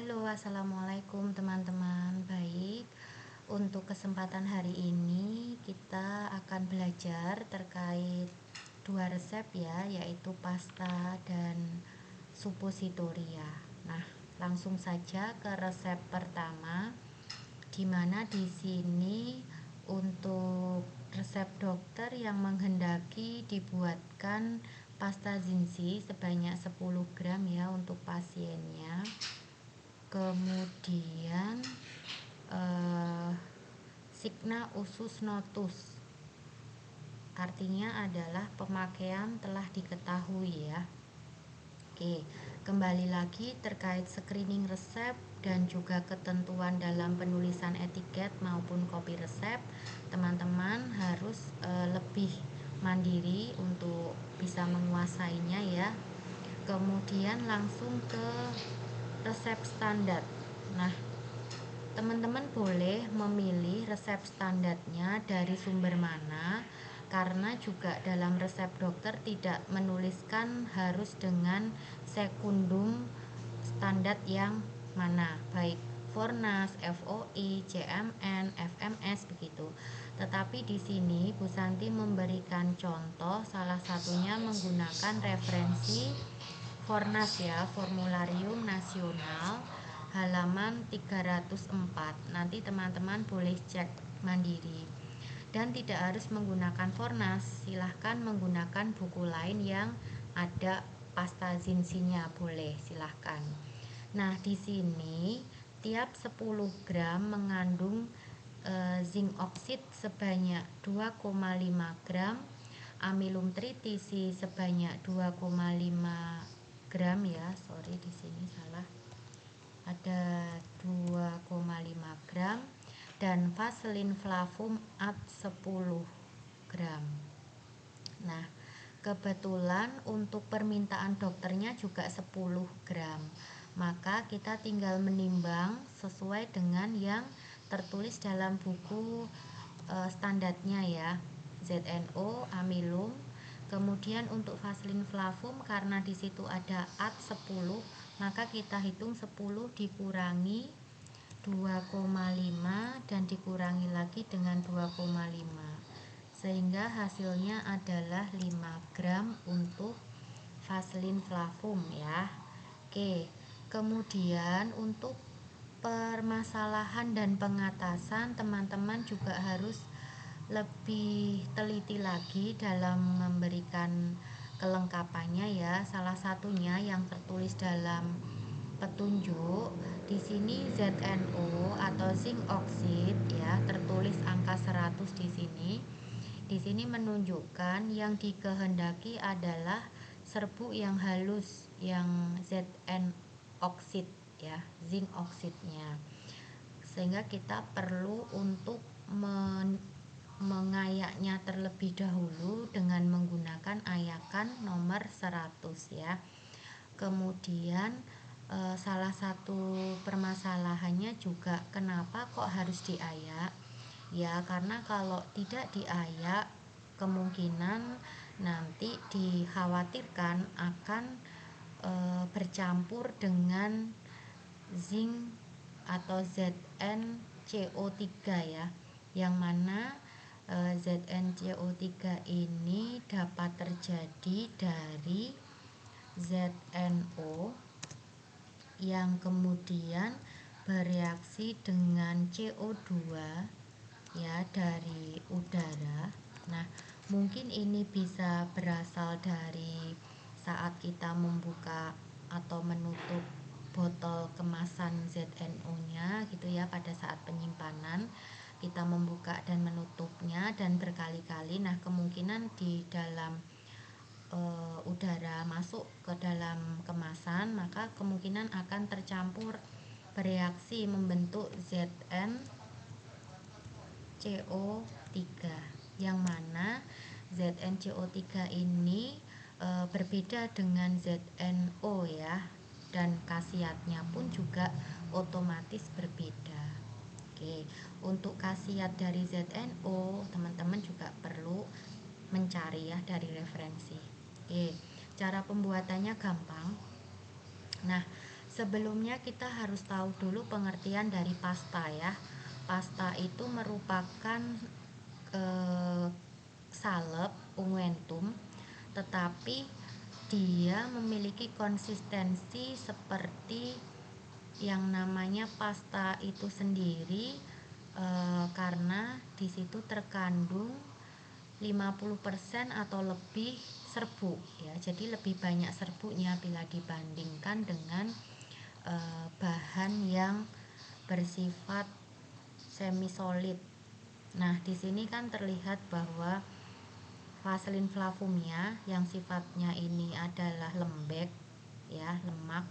Halo, assalamualaikum teman-teman. Baik, untuk kesempatan hari ini kita akan belajar terkait dua resep ya, yaitu pasta dan suppositoria. Nah, langsung saja ke resep pertama, di mana di sini untuk resep dokter yang menghendaki dibuatkan pasta zinzi sebanyak 10 gram ya untuk pasiennya. Kemudian signa usus notus artinya adalah pemakaian telah diketahui ya. Oke, kembali lagi terkait screening resep dan juga ketentuan dalam penulisan etiket maupun kopi resep, teman-teman harus lebih mandiri untuk bisa menguasainya ya. Kemudian langsung ke resep standar. Nah, teman-teman boleh memilih resep standarnya dari sumber mana, karena juga dalam resep dokter tidak menuliskan harus dengan sekundum standar yang mana, baik Fornas, FOI, CMN, FMS begitu. Tetapi di sini Bu Santi memberikan contoh, salah satunya menggunakan referensi Fornas ya, Formularium Nasional halaman 304. Nanti teman-teman boleh cek mandiri. Dan tidak harus menggunakan Fornas, silahkan menggunakan buku lain yang ada pasta zinsinya, boleh silahkan. Nah, di sini tiap 10 gram mengandung zinc oksid sebanyak 2,5 gram, amilum tritisi sebanyak 2,5 gram ya, sorry di sini salah, ada 2,5 gram, dan vaselin flavum at 10 gram. Nah, kebetulan untuk permintaan dokternya juga 10 gram, maka kita tinggal menimbang sesuai dengan yang tertulis dalam buku standarnya ya, ZNO, amilum. Kemudian untuk vaselin flavum, karena di situ ada at 10, maka kita hitung 10 dikurangi 2,5 dan dikurangi lagi dengan 2,5, sehingga hasilnya adalah 5 gram untuk vaselin flavum ya. Oke, kemudian untuk permasalahan dan pengatasan, teman-teman juga harus lebih teliti lagi dalam memberikan kelengkapannya ya. Salah satunya yang tertulis dalam petunjuk di sini ZNO atau zinc oxide ya, tertulis angka 100 di sini. Di sini menunjukkan yang dikehendaki adalah serbuk yang halus, yang Zn oxide ya, zinc oxidnya. Sehingga kita perlu untuk mengayaknya terlebih dahulu dengan menggunakan ayakan nomor 100 ya. Kemudian salah satu permasalahannya juga kenapa kok harus diayak ya, karena kalau tidak diayak kemungkinan nanti dikhawatirkan akan bercampur dengan zinc atau ZnCO3 ya, yang mana ZnCO3 ini dapat terjadi dari ZNO yang kemudian bereaksi dengan CO2 ya dari udara. Nah, mungkin ini bisa berasal dari saat kita membuka atau menutup botol kemasan ZNO-nya gitu ya, pada saat penyimpanan kita membuka dan menutupnya dan berkali-kali. Nah, kemungkinan di dalam udara masuk ke dalam kemasan, maka kemungkinan akan tercampur bereaksi membentuk ZnCO3, yang mana ZnCO3 ini berbeda dengan ZNO ya, dan khasiatnya pun juga otomatis berbeda. Oke, untuk khasiat dari ZNO teman-teman juga perlu mencari ya dari referensi. Oke, cara pembuatannya gampang. Nah, Sebelumnya kita harus tahu dulu pengertian dari pasta ya. Pasta itu merupakan eh, salep unguentum, tetapi dia memiliki konsistensi seperti yang namanya pasta itu sendiri, karena di situ terkandung 50% atau lebih serbuk ya. Jadi lebih banyak serbuknya bila dibandingkan dengan bahan yang bersifat semi solid. Nah, di sini kan terlihat bahwa vaselin flavumnya yang sifatnya ini adalah lembek ya, lemak.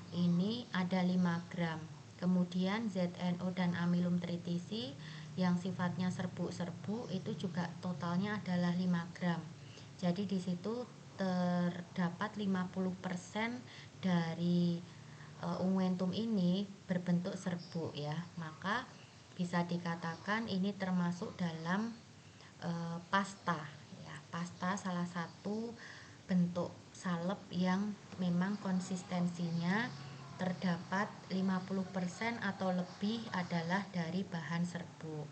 Ini ada 5 gram. Kemudian ZNO dan amilum tritisi yang sifatnya serbuk-serbuk itu juga totalnya adalah 5 gram. Jadi di situ terdapat 50% dari unguentum ini berbentuk serbuk ya. Maka bisa dikatakan ini termasuk dalam pasta ya. Pasta salah satu bentuk salep yang memang konsistensinya terdapat 50% atau lebih adalah dari bahan serbuk.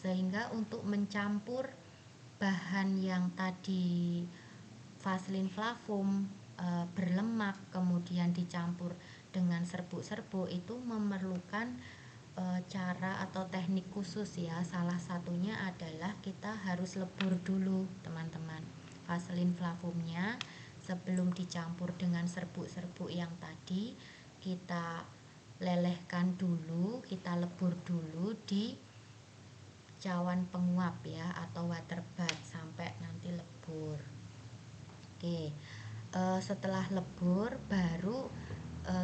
Sehingga untuk mencampur bahan yang tadi vaselin flavum berlemak kemudian dicampur dengan serbuk-serbuk itu memerlukan cara atau teknik khusus ya. Salah satunya adalah kita harus lebur dulu teman-teman vaselin flavumnya sebelum dicampur dengan serbuk-serbuk yang tadi. Kita lelehkan dulu, kita lebur dulu di cawan penguap ya, atau water bath sampai nanti lebur. Oke, setelah lebur baru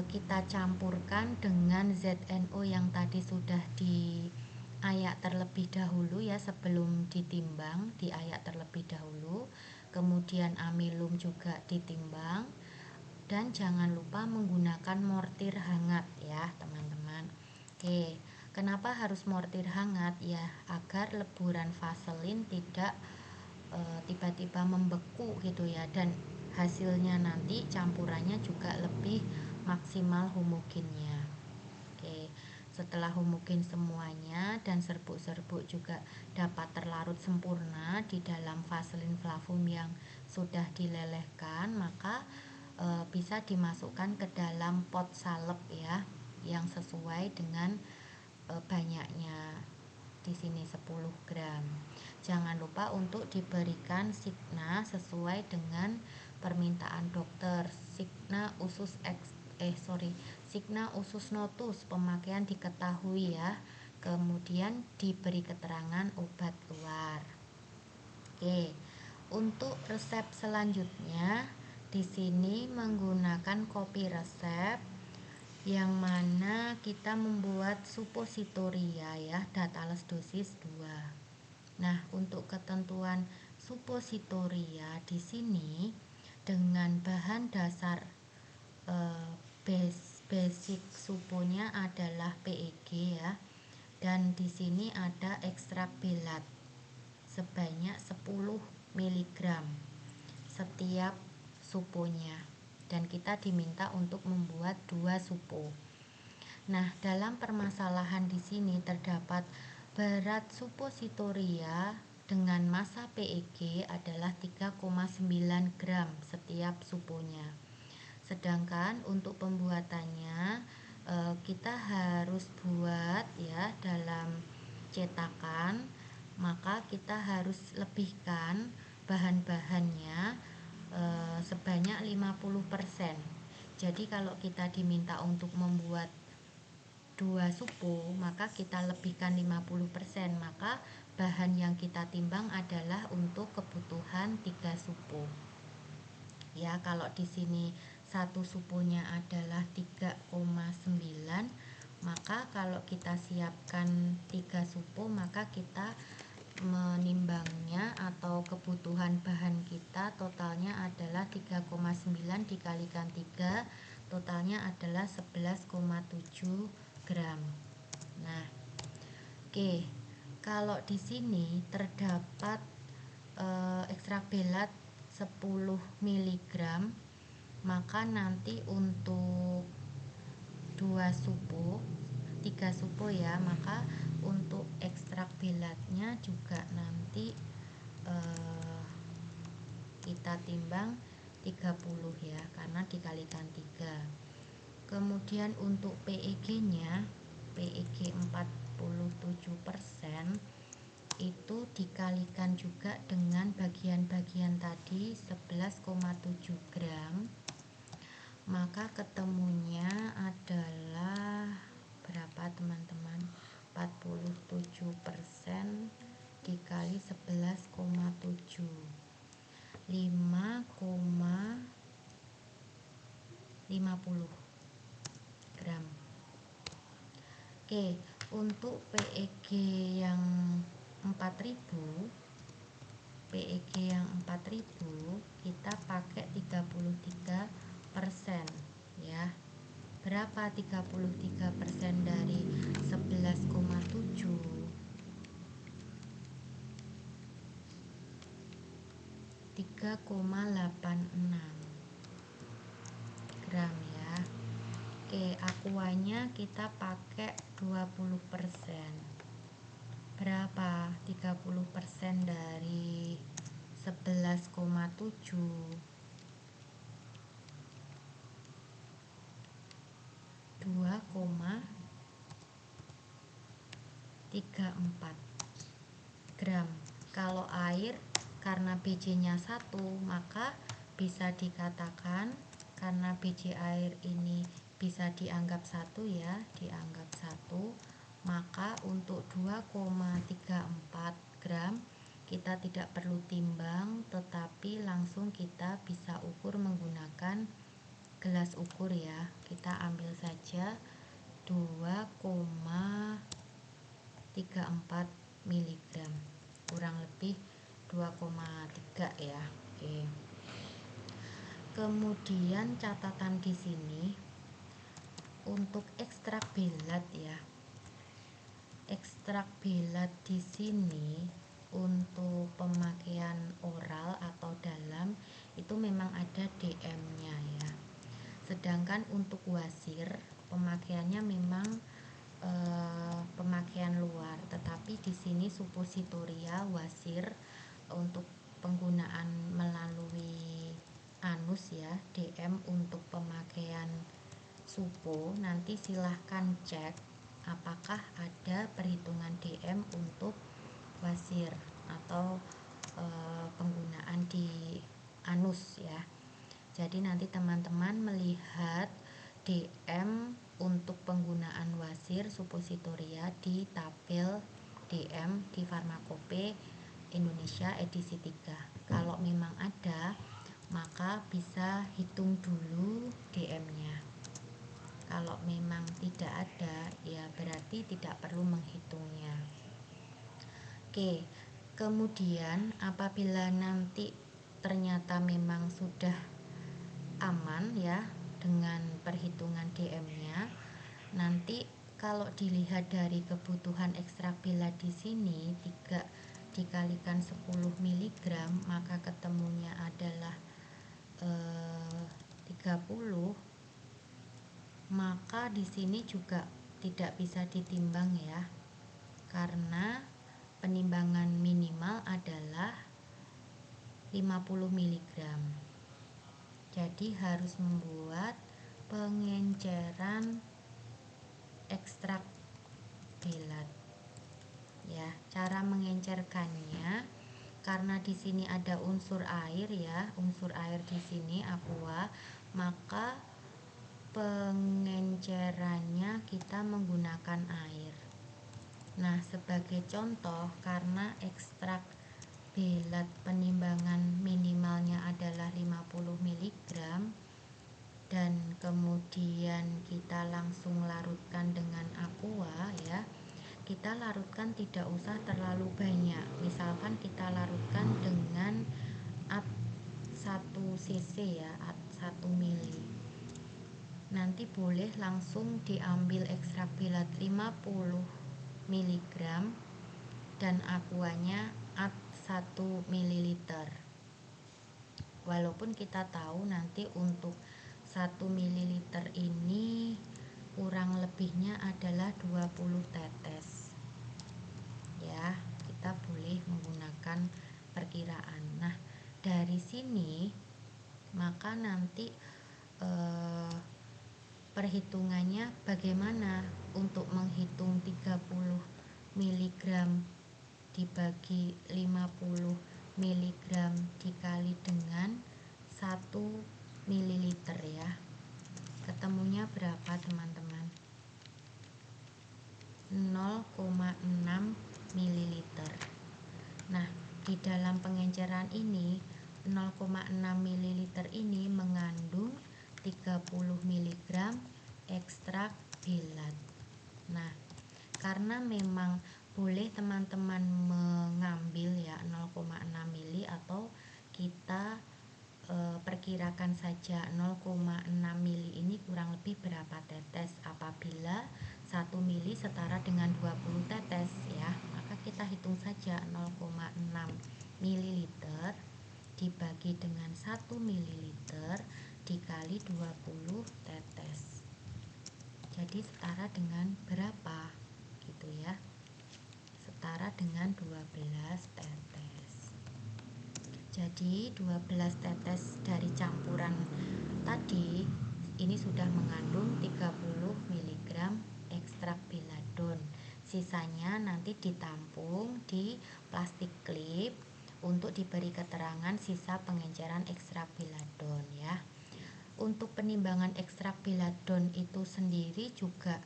kita campurkan dengan ZNO yang tadi sudah diayak terlebih dahulu ya, sebelum ditimbang diayak terlebih dahulu. Kemudian amilum juga ditimbang, dan jangan lupa menggunakan mortir hangat ya teman-teman. Oke, kenapa harus mortir hangat ya? Agar leburan vaselin tidak tiba-tiba membeku gitu ya, dan hasilnya nanti campurannya juga lebih maksimal homogennya. Oke, setelah homogen semuanya dan serbuk-serbuk juga dapat terlarut sempurna di dalam vaselin flavum yang sudah dilelehkan, maka bisa dimasukkan ke dalam pot salep ya, yang sesuai dengan banyaknya. Di sini 10 gram. Jangan lupa untuk diberikan signa sesuai dengan permintaan dokter. Signa usus notus pemakaian diketahui ya. Kemudian diberi keterangan obat keluar. Oke. Untuk resep selanjutnya di sini menggunakan kopi resep, yang mana kita membuat supositoria ya, Datales dosis 2. Nah, untuk ketentuan supositoria di sini dengan bahan dasar basic suponya adalah PEG ya. Dan di sini ada ekstrak belat sebanyak 10 mg setiap suponya, dan kita diminta untuk membuat 2 supo. Nah, dalam permasalahan di sini terdapat berat supositoria dengan massa PEG adalah 3,9 gram setiap suponya. Sedangkan untuk pembuatannya kita harus buat ya dalam cetakan, maka kita harus lebihkan bahan-bahannya sebanyak 50%. Jadi kalau kita diminta untuk membuat 2 supo, maka kita lebihkan 50%, maka bahan yang kita timbang adalah untuk kebutuhan 3 supo. Ya, kalau di sini satu suponya adalah 3,9, maka kalau kita siapkan 3 supo, maka kita menimbangnya atau kebutuhan bahan kita totalnya adalah 3,9 dikalikan 3, totalnya adalah 11,7 gram. Nah, oke. Kalau di sini terdapat ekstrak belat 10 mg, maka nanti untuk 2 supo 3 supo ya, maka untuk ekstrak belatnya juga nanti kita timbang 30 ya, karena dikalikan 3. Kemudian untuk PEG nya, PEG 47% itu dikalikan juga dengan bagian-bagian tadi 11,7 gram, maka ketemunya adalah berapa teman-teman? 47% dikali 11,7, 5,50 gram. Oke, untuk PEG yang 4000 kita pakai 33% ya. Berapa 33% dari 11,7? 3,86 gram ya. Oke, aquanya kita pakai 20%. Berapa 30% dari 11,7? 2,34 gram. Kalau air, karena biji nya 1, maka bisa dikatakan karena biji air ini bisa dianggap 1 ya, dianggap 1, maka untuk 2,34 gram kita tidak perlu timbang, tetapi langsung kita bisa ukur menggunakan gelas ukur ya. Kita ambil saja 2,34 mg, kurang lebih 2,3 ya. Oke. Kemudian catatan di sini untuk ekstrak belat ya. Ekstrak belat di sini untuk pemakaian oral atau dalam itu memang ada DM-nya ya. Sedangkan untuk wasir pemakaiannya memang pemakaian luar, tetapi di sini suppositoria wasir untuk penggunaan melalui anus ya, DM untuk pemakaian supo, nanti silahkan cek apakah ada perhitungan DM untuk wasir atau penggunaan di anus ya. Jadi nanti teman-teman melihat DM untuk penggunaan wasir suppositoria di tabel DM di Farmakope Indonesia edisi 3. Kalau memang ada, maka bisa hitung dulu DM-nya. Kalau memang tidak ada, ya berarti tidak perlu menghitungnya. Oke, kemudian apabila nanti ternyata memang sudah aman ya dengan perhitungan DM-nya, nanti kalau dilihat dari kebutuhan ekstrak belat di sini 3 dikalikan 10 mg, maka ketemunya adalah 30, maka di sini juga tidak bisa ditimbang ya, karena penimbangan minimal adalah 50 mg. Jadi harus membuat pengenceran ekstrak belat ya. Cara mengencerkannya, karena di sini ada unsur air ya, unsur air di sini aqua, maka pengencerannya kita menggunakan air. Nah, sebagai contoh, karena ekstrak belat penimbangan minimalnya adalah 50 mg dan kemudian kita langsung larutkan dengan aqua ya. Kita larutkan tidak usah terlalu banyak. Misalkan kita larutkan dengan at 1 cc ya, at 1 mili. Nanti boleh langsung diambil ekstrak belat 50 mg dan aquanya at 1 ml. Walaupun kita tahu nanti untuk 1 ml ini kurang lebihnya adalah 20 tetes ya. Kita boleh menggunakan perkiraan. Nah, dari sini maka nanti perhitungannya bagaimana untuk menghitung 30 mg dibagi 50 mg dikali dengan 1 ml ya. Ketemunya berapa teman-teman? 0,6 ml. Nah, di dalam pengenceran ini 0,6 ml ini mengandung 30 mg ekstrak belat. Nah, karena memang boleh teman-teman mengambil ya 0,6 mili atau kita perkirakan saja 0,6 mili ini kurang lebih berapa tetes. Apabila 1 mili setara dengan 20 tetes ya, maka kita hitung saja 0,6 mililiter dibagi dengan 1 mililiter dikali 20 tetes. Jadi setara dengan berapa? Gitu ya. Setara dengan 12 tetes. Jadi 12 tetes dari campuran tadi ini sudah mengandung 30 mg ekstrak beladon. Sisanya nanti ditampung di plastik klip untuk diberi keterangan sisa pengenceran ekstrak beladon ya. Untuk penimbangan ekstrak beladon itu sendiri juga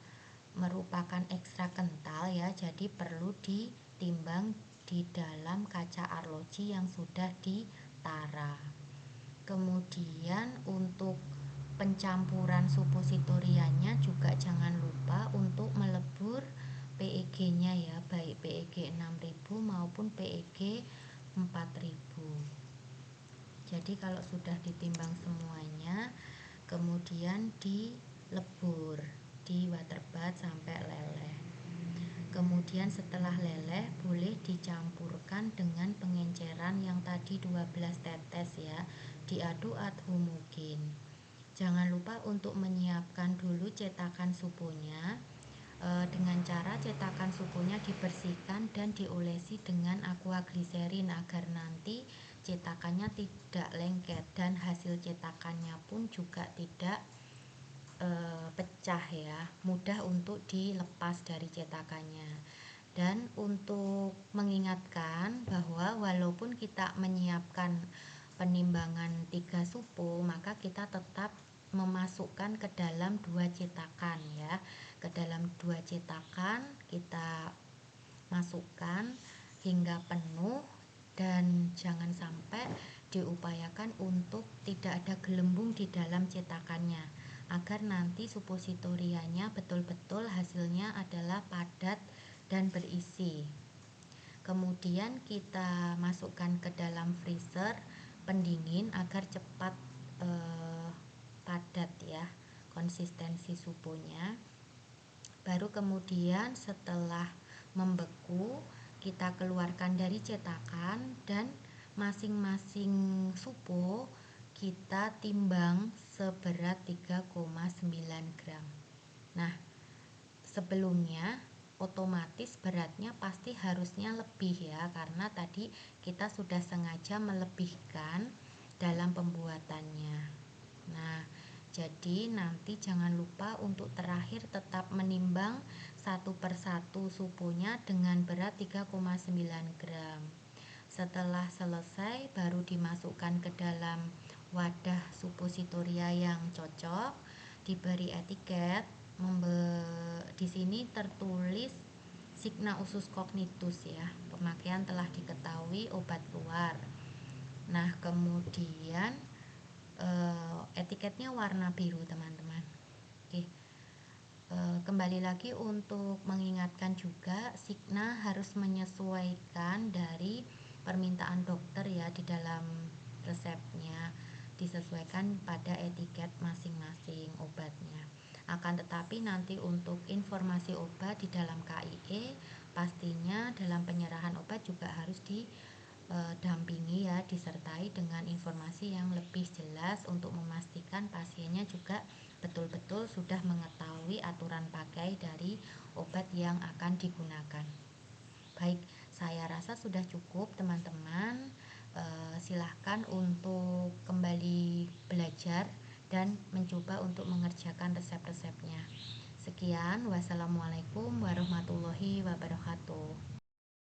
merupakan ekstrak kental ya, jadi perlu ditimbang di dalam kaca arloji yang sudah ditara. Kemudian untuk pencampuran supositorianya juga jangan lupa untuk melebur PEG-nya ya, baik PEG 6000 maupun PEG 4000. Jadi kalau sudah ditimbang semuanya, kemudian dilebur di waterbath sampai leleh. Kemudian setelah leleh boleh dicampurkan dengan pengenceran yang tadi 12 tetes ya, diaduk ad homogen. Jangan lupa untuk menyiapkan dulu cetakan supunya. Dengan cara cetakan supunya dibersihkan dan diolesi dengan aqua glycerin agar nanti cetakannya tidak lengket dan hasil cetakannya pun juga tidak pecah ya, mudah untuk dilepas dari cetakannya. Dan untuk mengingatkan bahwa walaupun kita menyiapkan penimbangan 3 supu, maka kita tetap memasukkan ke dalam 2 cetakan ya. Ke dalam 2 cetakan kita masukkan hingga penuh dan jangan sampai diupayakan untuk tidak ada gelembung di dalam cetakannya agar nanti supositorianya betul-betul hasilnya adalah padat dan berisi. Kemudian kita masukkan ke dalam freezer pendingin agar cepat padat ya konsistensi supunya. Baru kemudian setelah membeku kita keluarkan dari cetakan dan masing-masing supo kita timbang seberat 3,9 gram. Nah, sebelumnya otomatis beratnya pasti harusnya lebih ya, karena tadi kita sudah sengaja melebihkan dalam pembuatannya. Nah, jadi nanti jangan lupa untuk terakhir tetap menimbang satu persatu supunya dengan berat 3,9 gram. Setelah selesai baru dimasukkan ke dalam wadah supositoria yang cocok, diberi etiket. Di sini tertulis signa usus cognitus ya, pemakaian telah diketahui, obat keluar. Nah, kemudian etiketnya warna biru teman-teman. Oke. Kembali lagi untuk mengingatkan juga, signa harus menyesuaikan dari permintaan dokter ya, di dalam resepnya disesuaikan pada etiket masing-masing obatnya. Akan tetapi nanti untuk informasi obat di dalam KIE pastinya dalam penyerahan obat juga harus di dampingi ya, disertai dengan informasi yang lebih jelas untuk memastikan pasiennya juga betul-betul sudah mengetahui aturan pakai dari obat yang akan digunakan. Baik, saya rasa sudah cukup teman-teman. Silahkan untuk kembali belajar dan mencoba untuk mengerjakan resep-resepnya. Sekian, wassalamualaikum warahmatullahi wabarakatuh.